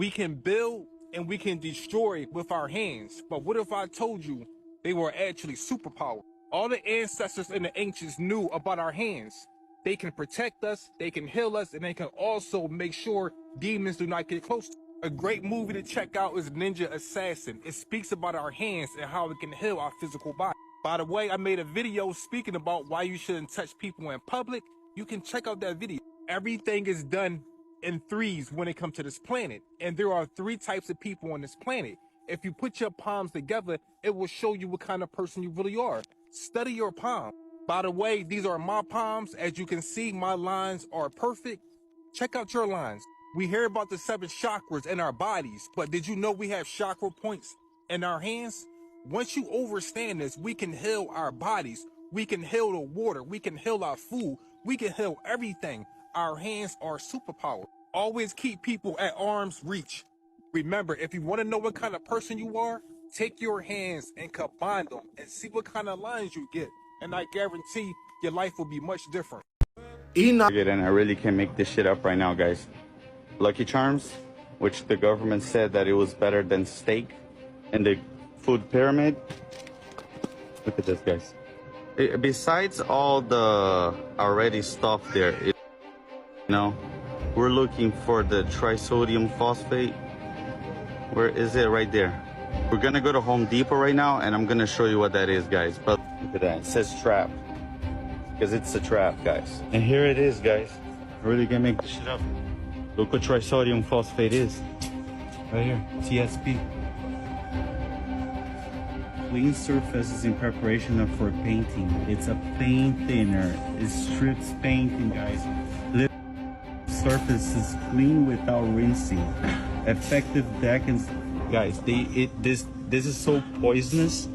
We can build and we can destroy with our hands. But what if I told you they were actually superpowers? All the ancestors and the ancients knew about our hands. They can protect us, they can heal us, and they can also make sure demons do not get close to us. A great movie to check out is Ninja Assassin. It speaks about our hands and how it can heal our physical body. By the way, I made a video speaking about why you shouldn't touch people in public. You can check out that video. Everything is done in threes when it comes to this planet. And there are 3 types of people on this planet. If you put your palms together, it will show you what kind of person you really are. Study your palm. By the way, these are my palms. As you can see, my lines are perfect. Check out your lines. We hear about the 7 chakras in our bodies, but did you know we have chakra points in our hands? Once you understand this, we can heal our bodies. We can heal the water. We can heal our food. We can heal everything. Our hands are superpower. Always keep people at arm's reach. Remember, if you want to know what kind of person you are, take your hands and combine them and see what kind of lines you get. And I guarantee your life will be much different. And I really can't make this shit up right now, guys. Lucky Charms, which the government said that it was better than steak in the food pyramid. Look at this, guys. Besides all the already stuff there, we're looking for the trisodium phosphate. Where is it? Right there. We're gonna go to Home Depot right now, and I'm gonna show you what that is, guys. But look at that. It says trap, because it's a trap, guys. And here it is, guys. I really can't make this shit up. Look what trisodium phosphate is. Right here, TSP. Clean surfaces in preparation for painting. It's a paint thinner. It strips painting, guys. Surface is clean without rinsing. Effective deckings, guys. This is so poisonous.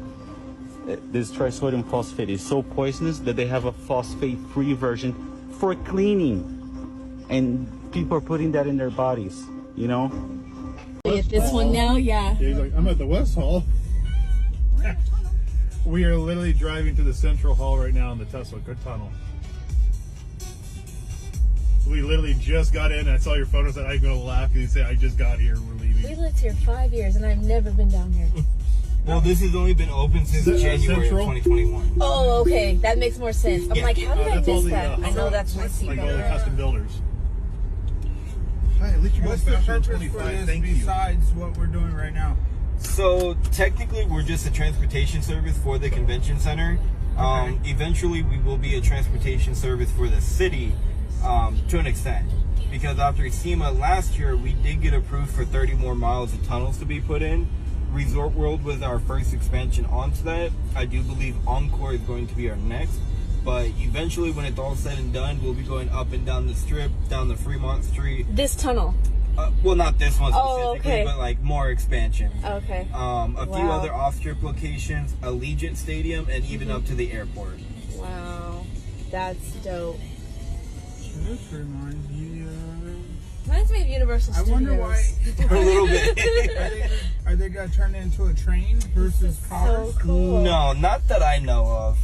This trisodium phosphate is so poisonous that they have a phosphate-free version for cleaning, and people are putting that in their bodies. At this one now, yeah. He's like, I'm at the West Hall. We are literally driving to the Central Hall right now in the Tesla tunnel. We literally just got in. I saw your photos and I'm going to laugh because you say, I just got here. We're leaving. We lived here 5 years and I've never been down here. Well, this has only been open since January of 2021. Oh, okay. That makes more sense. I'm like, how did I miss that? I know that's my seat. Like all the custom builders. Hi, at least you're going faster than 25. Thank you. Besides what we're doing right now? So technically, we're just a transportation service for the convention center. Okay. Eventually, we will be a transportation service for the city to an extent. Because after SEMA last year, we did get approved for 30 more miles of tunnels to be put in. Resort World was our first expansion onto that. I do believe Encore is going to be our next. But eventually, when it's all said and done, we'll be going up and down the strip, down the Fremont Street. This tunnel? Well, not this one specifically, but like more expansion. Okay. A few other off-strip locations, Allegiant Stadium, and even up to the airport. Wow, that's dope. This reminds me of Universal Studios. I wonder why. A little bit. Are they gonna turn it into a train versus cars? So cool. No, not that I know of.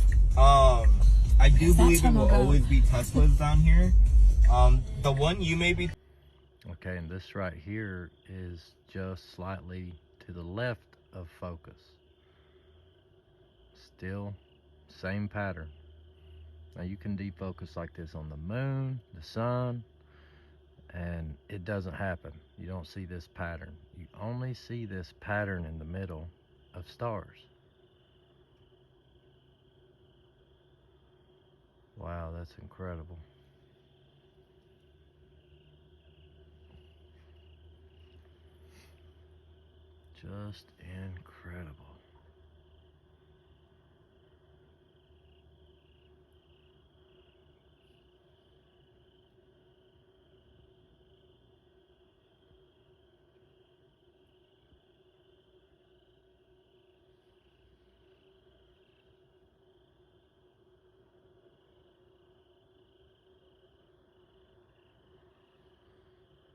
I do believe it will always be Teslas down here. The one you may be. Okay, and this right here is just slightly to the left of focus. Still, same pattern. Now you can defocus like this on the moon, the sun, and it doesn't happen. You don't see this pattern. You only see this pattern in the middle of stars. Wow, that's incredible. Just incredible.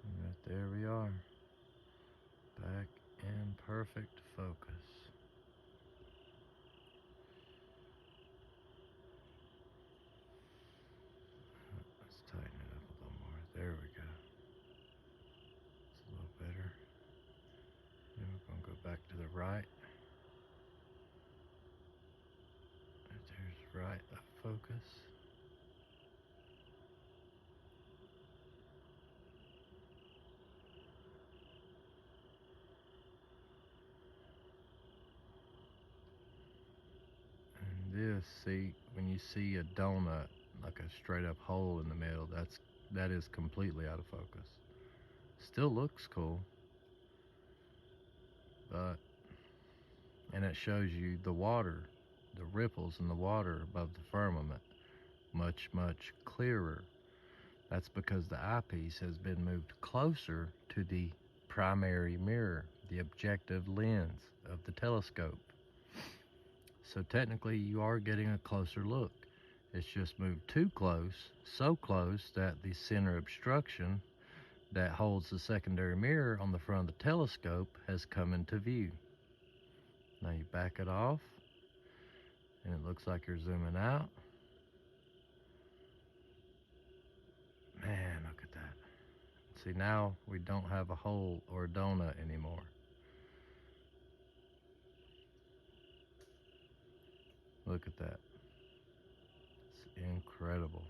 And right there we are. Back in perfect focus. Let's tighten it up a little more. There we go. It's a little better. right. There's right of focus. And this, see, when you see a donut, like a straight up hole in the middle, that is completely out of focus. Still looks cool, but, and it shows you the water, the ripples in the water above the firmament, much, much clearer. That's because the eyepiece has been moved closer to the primary mirror, the objective lens of the telescope. So technically you are getting a closer look. It's just moved too close, so close that the center obstruction that holds the secondary mirror on the front of the telescope has come into view. Now you back it off, and it looks like you're zooming out. Man, look at that. See, now we don't have a hole or a donut anymore. Look at that. It's incredible.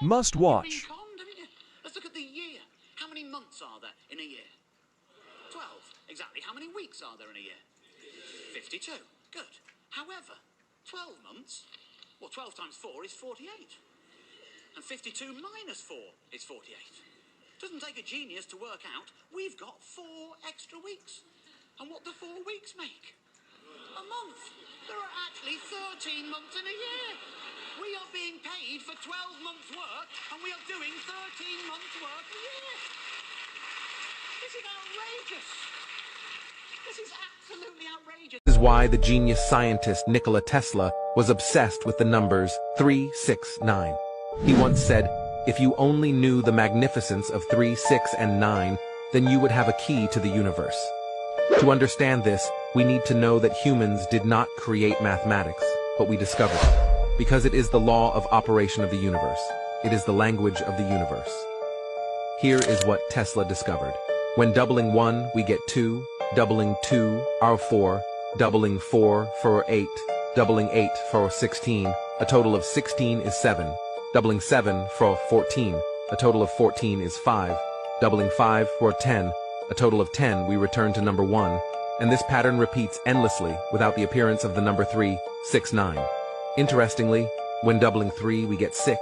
Must watch. Let's look at the year. How many months are there in a year? 12. Exactly. How many weeks are there in a year? 52. Good. However, 12 months, well, 12 times 4 is 48. And 52 minus 4 is 48. Doesn't take a genius to work out we've got 4 extra weeks. And what do 4 weeks make? A month. There are actually 13 months in a year. We are being paid for 12 months' work, and we are doing 13 months' work a year. This is outrageous. This is absolutely outrageous. This is why the genius scientist Nikola Tesla was obsessed with the numbers 3, 6, 9. He once said, "If you only knew the magnificence of 3, 6, and 9, then you would have a key to the universe." To understand this, we need to know that humans did not create mathematics, but we discovered it. Because it is the law of operation of the universe. It is the language of the universe. Here is what Tesla discovered. When doubling 1, we get 2, doubling 2 are 4, doubling 4 for 8, doubling 8 for 16, a total of 16 is 7, doubling 7 for 14, a total of 14 is 5, doubling 5 for 10, a total of 10, we return to number 1, and this pattern repeats endlessly without the appearance of the number 3, 6, 9. Interestingly, when doubling 3, we get 6.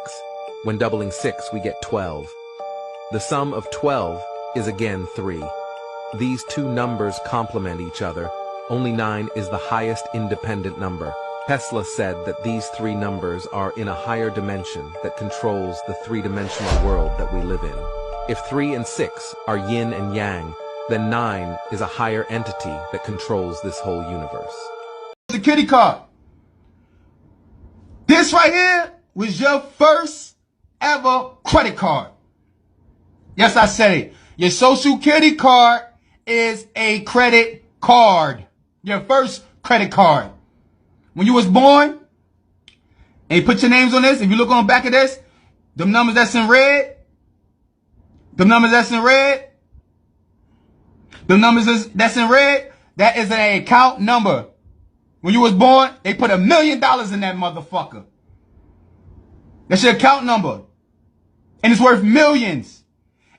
When doubling 6, we get 12. The sum of 12 is again 3. These two numbers complement each other. Only 9 is the highest independent number. Tesla said that these three numbers are in a higher dimension that controls the three-dimensional world that we live in. If 3 and 6 are yin and yang, then 9 is a higher entity that controls this whole universe. Security card. This right here was your first ever credit card. Yes, I said it. Your social security card is a credit card. Your first credit card. When you was born, and you put your names on this, if you look on the back of this, them numbers that's in red, them numbers that's in red, them numbers that's in red, that is an account number. When you was born, they put $1 million in that motherfucker. That's your account number. And it's worth millions.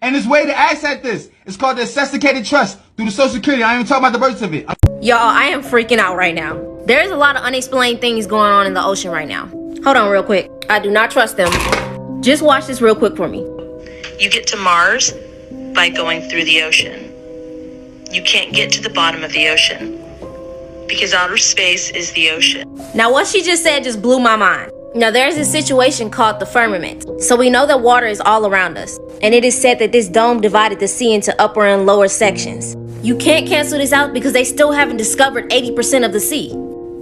And this way to access this, it's called the Associated Trust through the Social Security. I ain't even talking about the birth certificate. Y'all, I am freaking out right now. There's a lot of unexplained things going on in the ocean right now. Hold on real quick. I do not trust them. Just watch this real quick for me. You get to Mars by going through the ocean. You can't get to the bottom of the ocean because outer space is the ocean. Now what she just said just blew my mind. Now there's a situation called the firmament. So we know that water is all around us. And it is said that this dome divided the sea into upper and lower sections. You can't cancel this out because they still haven't discovered 80% of the sea.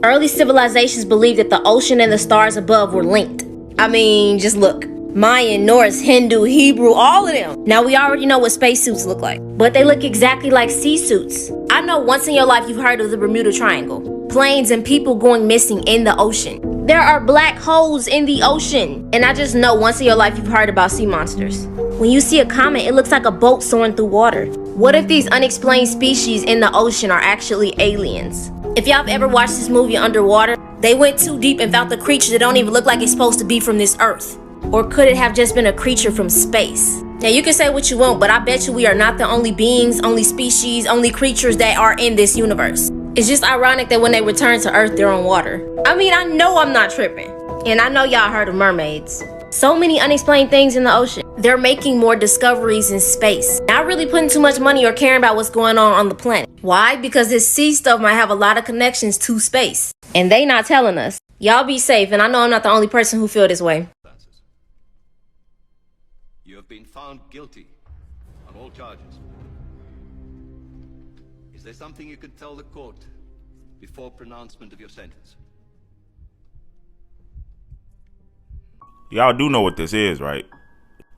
Early civilizations believed that the ocean and the stars above were linked. I mean, just look. Mayan, Norse, Hindu, Hebrew, all of them. Now we already know what spacesuits look like, but they look exactly like sea suits. I know once in your life you've heard of the Bermuda Triangle. Planes and people going missing in the ocean. There are black holes in the ocean. And I just know once in your life you've heard about sea monsters. When you see a comet, it looks like a boat soaring through water. What if these unexplained species in the ocean are actually aliens? If y'all have ever watched this movie Underwater, they went too deep and found the creature that don't even look like it's supposed to be from this earth. Or could it have just been a creature from space? Now you can say what you want, but I bet you we are not the only beings, only species, only creatures that are in this universe. It's just ironic that when they return to Earth, they're on water. I mean, I know I'm not tripping. And I know y'all heard of mermaids. So many unexplained things in the ocean. They're making more discoveries in space. Not really putting too much money or caring about what's going on the planet. Why? Because this sea stuff might have a lot of connections to space. And they not telling us. Y'all be safe, and I know I'm not the only person who feel this way. You have been found guilty on all charges. Is there something you could tell the court before pronouncement of your sentence? Y'all do know what this is, right?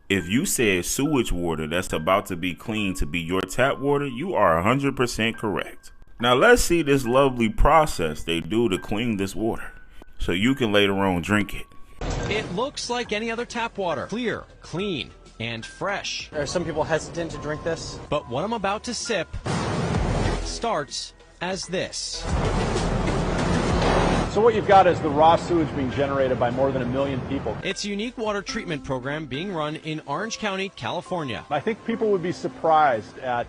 If you said sewage water that's about to be cleaned to be your tap water, you are 100% correct. Now let's see this lovely process they do to clean this water, so you can later on drink it. It looks like any other tap water. Clear, clean, and fresh. Are some people hesitant to drink this? But what I'm about to sip starts as this. So what you've got is the raw sewage being generated by more than 1 million people. It's a unique water treatment program being run in Orange County, California. I think people would be surprised at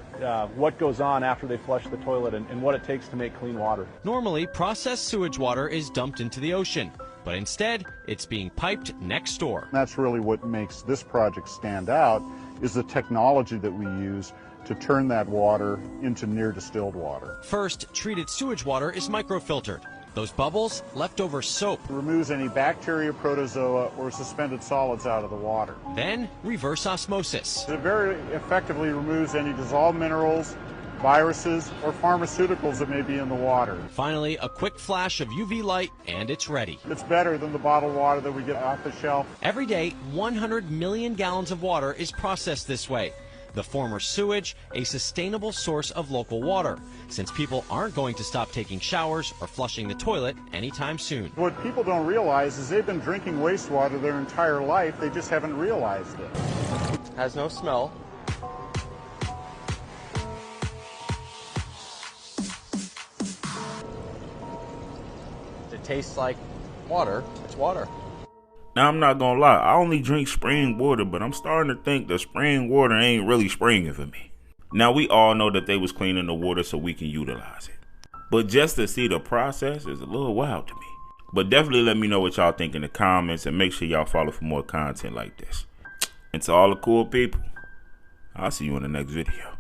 what goes on after they flush the toilet and what it takes to make clean water. Normally, processed sewage water is dumped into the ocean, but instead, it's being piped next door. That's really what makes this project stand out, is the technology that we use to turn that water into near distilled water. First, treated sewage water is microfiltered. Those bubbles, leftover soap. Removes any bacteria, protozoa, or suspended solids out of the water. Then, reverse osmosis. It very effectively removes any dissolved minerals, viruses, or pharmaceuticals that may be in the water. Finally, a quick flash of UV light, and it's ready. It's better than the bottled water that we get off the shelf. Every day, 100 million gallons of water is processed this way. The former sewage, a sustainable source of local water, since people aren't going to stop taking showers or flushing the toilet anytime soon. What people don't realize is they've been drinking wastewater their entire life, they just haven't realized it. Has no smell. It tastes like water. It's water. Now, I'm not gonna lie, I only drink spring water, but I'm starting to think the spring water ain't really springing for me. Now, we all know that they was cleaning the water so we can utilize it, but just to see the process is a little wild to me. But definitely let me know what y'all think in the comments, and make sure y'all follow for more content like this. And to all the cool people, I'll see you in the next video.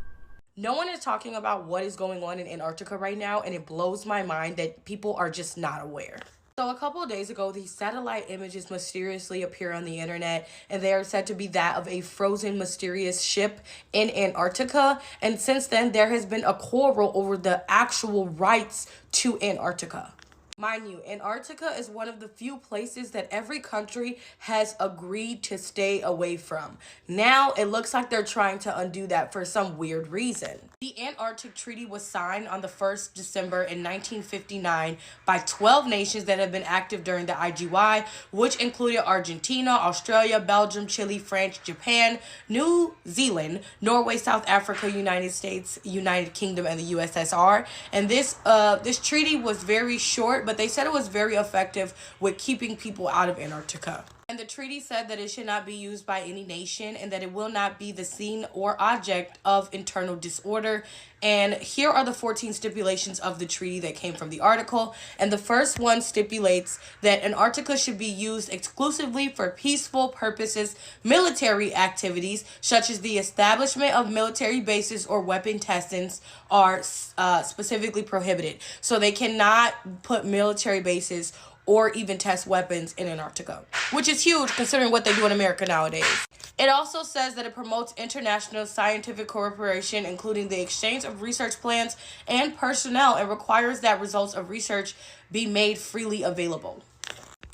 No one is talking about what is going on in Antarctica right now, and it blows my mind that people are just not aware. So a couple of days ago, these satellite images mysteriously appear on the internet, and they are said to be that of a frozen mysterious ship in Antarctica. And since then, there has been a quarrel over the actual rights to Antarctica. Mind you, Antarctica is one of the few places that every country has agreed to stay away from. Now, it looks like they're trying to undo that for some weird reason. The Antarctic Treaty was signed on the 1st December in 1959 by 12 nations that have been active during the IGY, which included Argentina, Australia, Belgium, Chile, France, Japan, New Zealand, Norway, South Africa, United States, United Kingdom, and the USSR. And this treaty was very short, but they said it was very effective with keeping people out of Antarctica. And the treaty said that it should not be used by any nation, and that it will not be the scene or object of internal disorder. And here are the 14 stipulations of the treaty that came from the article. And the first one stipulates that Antarctica should be used exclusively for peaceful purposes. Military activities, such as the establishment of military bases or weapon testings, are specifically prohibited. So they cannot put military bases or even test weapons in Antarctica, which is huge considering what they do in America nowadays. It also says that it promotes international scientific cooperation, including the exchange of research plans and personnel, and requires that results of research be made freely available.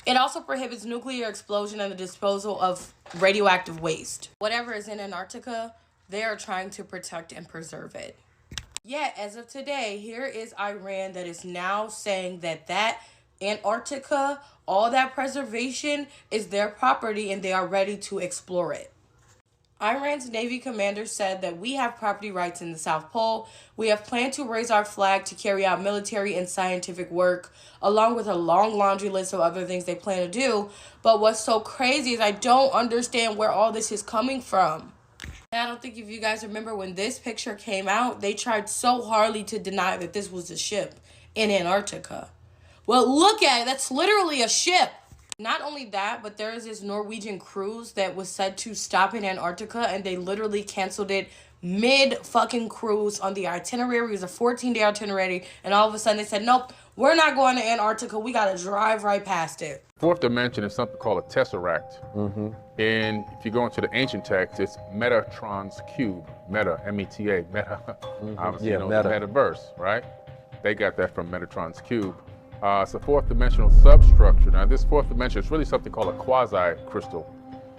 It also prohibits nuclear explosion and the disposal of radioactive waste. Whatever is in Antarctica, they are trying to protect and preserve it. Yet, as of today, here is Iran that is now saying that Antarctica, all that preservation is their property and they are ready to explore it. Iran's Navy commander said that we have property rights in the South Pole. We have planned to raise our flag to carry out military and scientific work, along with a long laundry list of other things they plan to do. But what's so crazy is I don't understand where all this is coming from. And I don't think if you guys remember when this picture came out, they tried so hardly to deny that this was a ship in Antarctica. Well, look at it. That's literally a ship. Not only that, but there is this Norwegian cruise that was said to stop in Antarctica, and they literally canceled it mid-fucking cruise on the itinerary. It was a 14-day itinerary, and all of a sudden they said, nope, we're not going to Antarctica. We got to drive right past it. Fourth dimension is something called a tesseract. And if you go into the ancient text, it's Metatron's cube. Meta, M-E-T-A, meta. Obviously, you know, meta. The metaverse, right? They got that from Metatron's cube. It's a fourth dimensional substructure. Now, this fourth dimension is really something called a quasi-crystal.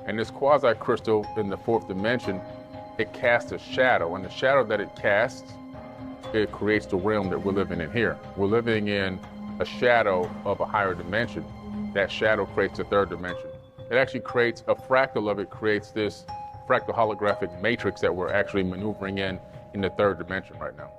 And this quasi-crystal in the fourth dimension, it casts a shadow. And the shadow that it casts, it creates the realm that we're living in here. We're living in a shadow of a higher dimension. That shadow creates a third dimension. It actually creates a fractal of it, creates this fractal holographic matrix that we're actually maneuvering in the third dimension right now.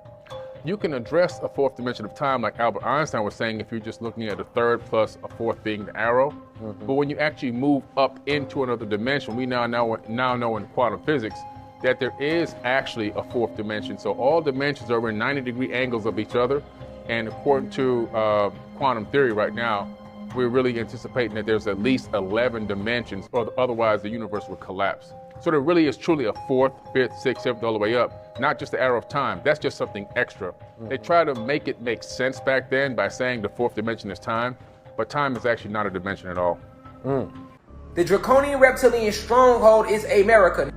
You can address a fourth dimension of time like Albert Einstein was saying if you're just looking at a third plus a fourth being the arrow. But when you actually move up into another dimension, we now know in quantum physics that there is actually a fourth dimension. So all dimensions are in 90-degree angles of each other. And according to quantum theory right now, we're really anticipating that there's at least 11 dimensions, or otherwise the universe would collapse. So there really is truly a fourth, fifth, sixth, seventh, all the way up, not just the arrow of time. That's just something extra. They try to make it make sense back then by saying the fourth dimension is time, but time is actually not a dimension at all. The draconian reptilian stronghold is America.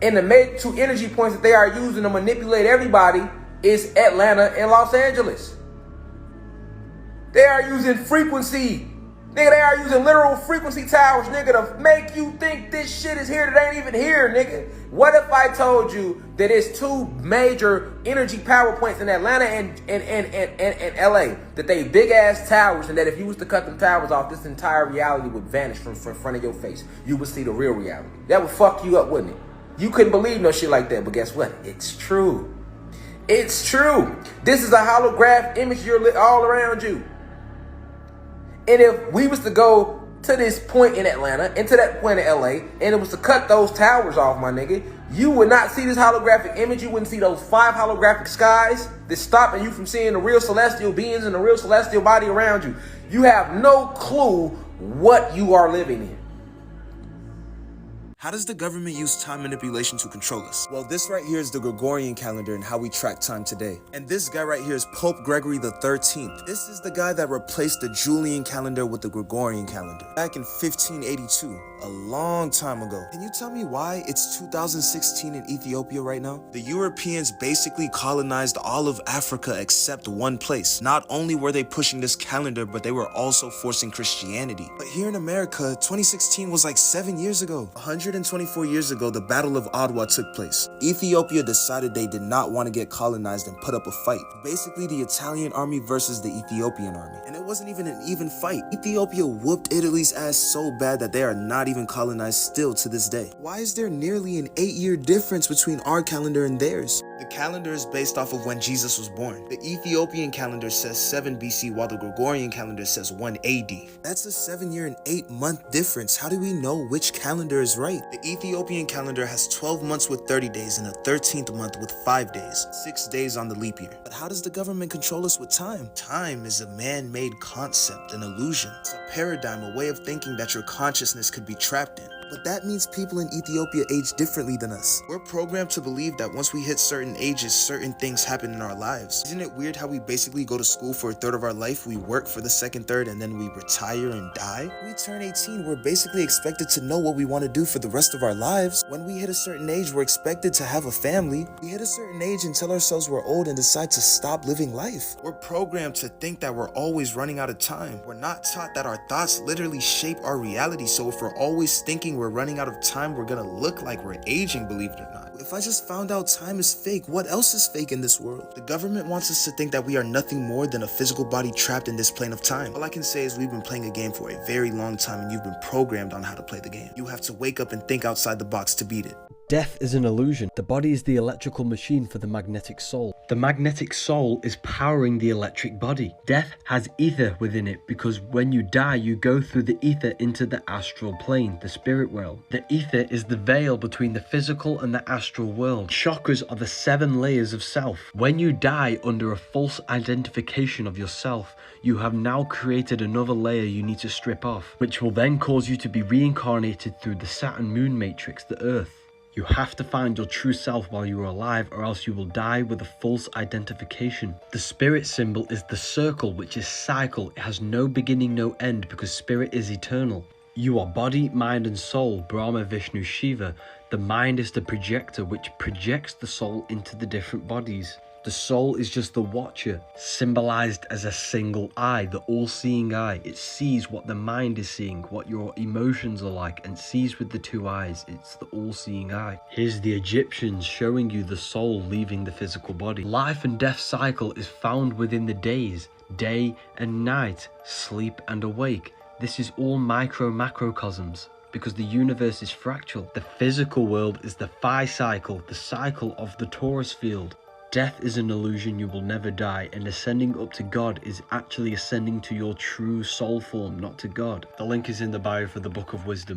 And the main two energy points that they are using to manipulate everybody is Atlanta and Los Angeles. They are using frequency. Nigga, they are using literal frequency towers, nigga, to make you think this shit is here that ain't even here, nigga. What if I told you that it's two major energy power points in Atlanta and LA, that they big ass towers, and that if you was to cut them towers off, this entire reality would vanish from front of your face. You would see the real reality. That would fuck you up, wouldn't it? You couldn't believe no shit like that, but guess what? It's true. It's true. This is a holograph image you're all around you. And if we was to go to this point in Atlanta and to that point in LA, and it was to cut those towers off, my nigga, you would not see this holographic image. You wouldn't see those 5 holographic skies that's stopping you from seeing the real celestial beings and the real celestial body around you. You have no clue what you are living in. How does the government use time manipulation to control us? Well, this right here is the Gregorian calendar and how we track time today. And this guy right here is Pope Gregory the 13th. This is the guy that replaced the Julian calendar with the Gregorian calendar back in 1582, a long time ago. Can you tell me why it's 2016 in Ethiopia right now? The Europeans basically colonized all of Africa except one place. Not only were they pushing this calendar, but they were also forcing Christianity. But here in America, 2016 was like 7 years ago. 124 years ago, the Battle of Adwa took place. Ethiopia decided they did not want to get colonized and put up a fight. Basically, the Italian army versus the Ethiopian army. And it wasn't even an even fight. Ethiopia whooped Italy's ass so bad that they are not even colonized still to this day. Why is there nearly an 8-year difference between our calendar and theirs? The calendar is based off of when Jesus was born. The Ethiopian calendar says 7 BC while the Gregorian calendar says 1 AD. That's a 7-year and 8-month difference. How do we know which calendar is right? The Ethiopian calendar has 12 months with 30 days and a 13th month with 5 days, 6 days on the leap year. But how does the government control us with time? Time is a man-made concept, an illusion. It's a paradigm, a way of thinking that your consciousness could be trapped in. But that means people in Ethiopia age differently than us. We're programmed to believe that once we hit certain ages, certain things happen in our lives. Isn't it weird how we basically go to school for a third of our life, we work for the second third, and then we retire and die? When we turn 18, we're basically expected to know what we want to do for the rest of our lives. When we hit a certain age, we're expected to have a family. We hit a certain age and tell ourselves we're old and decide to stop living life. We're programmed to think that we're always running out of time. We're not taught that our thoughts literally shape our reality, so if we're always thinking we're running out of time, we're gonna look like we're aging, believe it or not. If I just found out time is fake, what else is fake in this world? The government wants us to think that we are nothing more than a physical body trapped in this plane of time. All I can say is we've been playing a game for a very long time, and you've been programmed on how to play the game. You have to wake up and think outside the box to beat it. Death is an illusion. The body is the electrical machine for the magnetic soul. The magnetic soul is powering the electric body. Death has ether within it because when you die, you go through the ether into the astral plane, the spirit world. The ether is the veil between the physical and the astral world. Chakras are the 7 layers of self. When you die under a false identification of yourself, you have now created another layer you need to strip off, which will then cause you to be reincarnated through the Saturn moon matrix, the Earth. You have to find your true self while you are alive, or else you will die with a false identification. The spirit symbol is the circle, which is cycle. It has no beginning, no end, because spirit is eternal. You are body, mind and soul, Brahma, Vishnu, Shiva. The mind is the projector, which projects the soul into the different bodies. The soul is just the watcher, symbolized as a single eye, the all-seeing eye. It sees what the mind is seeing, what your emotions are like, and sees with the 2 eyes. It's the all-seeing eye. Here's the Egyptians showing you the soul leaving the physical body. Life and death cycle is found within the days, day and night, sleep and awake. This is all macrocosms, because the universe is fractal. The physical world is the phi cycle, the cycle of the torus field. Death is an illusion, you will never die, and ascending up to God is actually ascending to your true soul form, not to God. The link is in the bio for the Book of Wisdom.